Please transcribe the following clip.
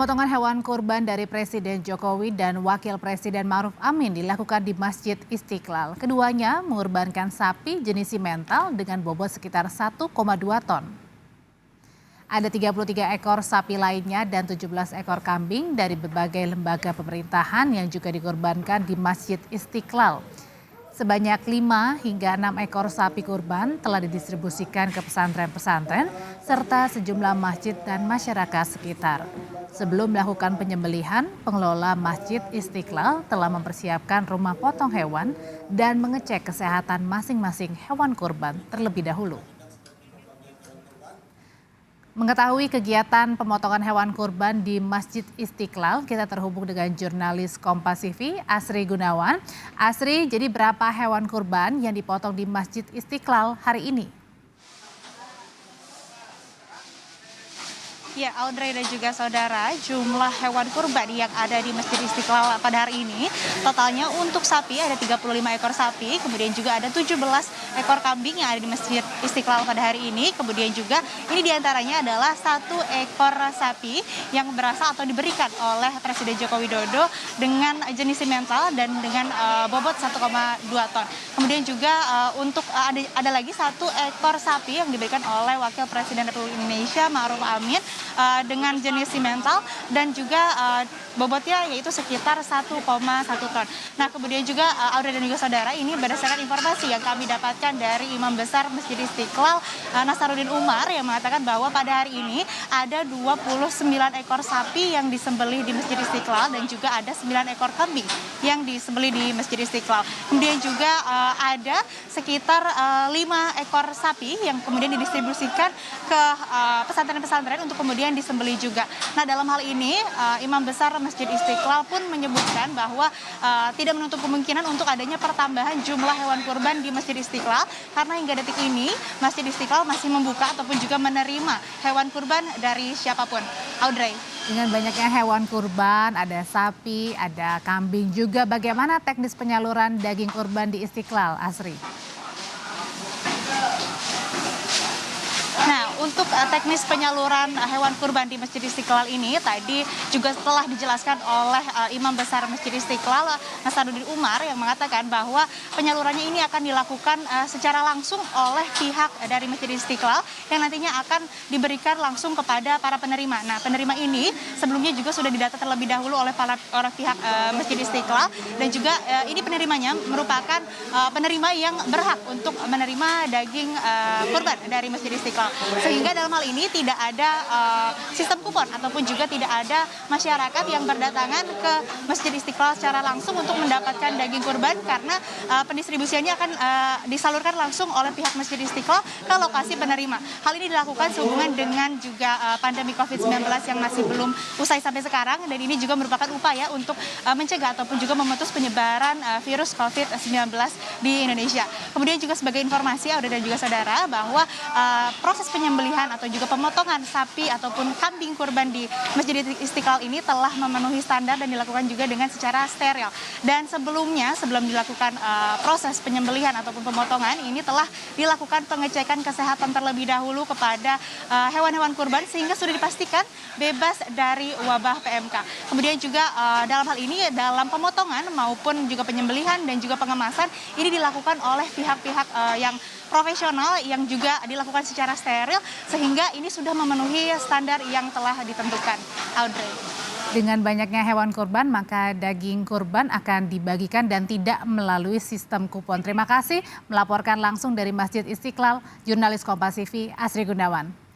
Potongan hewan kurban dari Presiden Jokowi dan Wakil Presiden Ma'ruf Amin dilakukan di Masjid Istiqlal. Keduanya mengorbankan sapi jenis simental dengan bobot sekitar 1,2 ton. Ada 33 ekor sapi lainnya dan 17 ekor kambing dari berbagai lembaga pemerintahan yang juga dikorbankan di Masjid Istiqlal. Sebanyak 5 hingga 6 ekor sapi kurban telah didistribusikan ke pesantren-pesantren serta sejumlah masjid dan masyarakat sekitar. Sebelum melakukan penyembelihan, pengelola Masjid Istiqlal telah mempersiapkan rumah potong hewan dan mengecek kesehatan masing-masing hewan kurban terlebih dahulu. Mengetahui kegiatan pemotongan hewan kurban di Masjid Istiqlal, kita terhubung dengan jurnalis Kompas TV, Asri Gunawan. Asri, jadi berapa hewan kurban yang dipotong di Masjid Istiqlal hari ini? Ya, Audrey dan juga saudara, jumlah hewan kurban yang ada di Masjid Istiqlal pada hari ini, totalnya untuk sapi ada 35 ekor sapi, kemudian juga ada 17 ekor kambing yang ada di Masjid Istiqlal pada hari ini, kemudian juga ini diantaranya adalah 1 ekor sapi yang berasal atau diberikan oleh Presiden Joko Widodo dengan jenis simental dan dengan bobot 1,2 ton. Kemudian juga ada lagi 1 ekor sapi yang diberikan oleh Wakil Presiden Republik Indonesia Ma'ruf Amin dengan jenis simental dan juga bobotnya yaitu sekitar 1,1 ton. Nah, kemudian juga Audrey dan juga saudara, ini berdasarkan informasi yang kami dapatkan dari Imam Besar Masjid Istiqlal Nasaruddin Umar yang mengatakan bahwa pada hari ini ada 29 ekor sapi yang disembelih di Masjid Istiqlal dan juga ada 9 ekor kambing yang disembelih di Masjid Istiqlal. Kemudian juga ada sekitar 5 ekor sapi yang kemudian didistribusikan ke pesantren-pesantren untuk kemudian disembelih juga. Nah, dalam hal ini Imam Besar Masjid Istiqlal pun menyebutkan bahwa tidak menutup kemungkinan untuk adanya pertambahan jumlah hewan kurban di Masjid Istiqlal karena hingga detik ini Masjid Istiqlal masih membuka ataupun juga menerima hewan kurban dari siapapun. Audrey. Dengan banyaknya hewan kurban, ada sapi, ada kambing juga. Bagaimana teknis penyaluran daging kurban di Istiqlal, Asri? Nah, untuk teknis penyaluran hewan kurban di Masjid Istiqlal ini tadi juga telah dijelaskan oleh Imam Besar Masjid Istiqlal Nasaruddin Umar yang mengatakan bahwa penyalurannya ini akan dilakukan secara langsung oleh pihak dari Masjid Istiqlal yang nantinya akan diberikan langsung kepada para penerima. Nah, penerima ini sebelumnya juga sudah didata terlebih dahulu oleh para pihak Masjid Istiqlal dan juga ini penerimanya merupakan penerima yang berhak untuk menerima daging kurban dari Masjid Istiqlal. Sehingga dalam hal ini tidak ada sistem kupon ataupun juga tidak ada masyarakat yang berdatangan ke Masjid Istiqlal secara langsung untuk mendapatkan daging kurban karena pendistribusiannya akan disalurkan langsung oleh pihak Masjid Istiqlal ke lokasi penerima. Hal ini dilakukan sehubungan dengan juga pandemi COVID-19 yang masih belum usai sampai sekarang dan ini juga merupakan upaya untuk mencegah ataupun juga memutus penyebaran virus COVID-19 di Indonesia. Kemudian juga sebagai informasi Audrey dan juga saudara bahwa proses penyembelihan atau juga pemotongan sapi ataupun kambing kurban di Masjid Istiqlal ini telah memenuhi standar dan dilakukan juga dengan secara steril. Dan sebelumnya, sebelum dilakukan proses penyembelihan ataupun pemotongan, ini telah dilakukan pengecekan kesehatan terlebih dahulu kepada hewan-hewan kurban sehingga sudah dipastikan bebas dari wabah PMK. Kemudian juga dalam hal ini, dalam pemotongan maupun juga penyembelihan dan juga pengemasan, ini dilakukan oleh pihak-pihak yang profesional yang juga dilakukan secara steril sehingga ini sudah memenuhi standar yang telah ditentukan. Audrey. Dengan banyaknya hewan kurban, maka daging kurban akan dibagikan dan tidak melalui sistem kupon. Terima kasih melaporkan langsung dari Masjid Istiqlal, jurnalis Kompas TV, Asri Gunawan.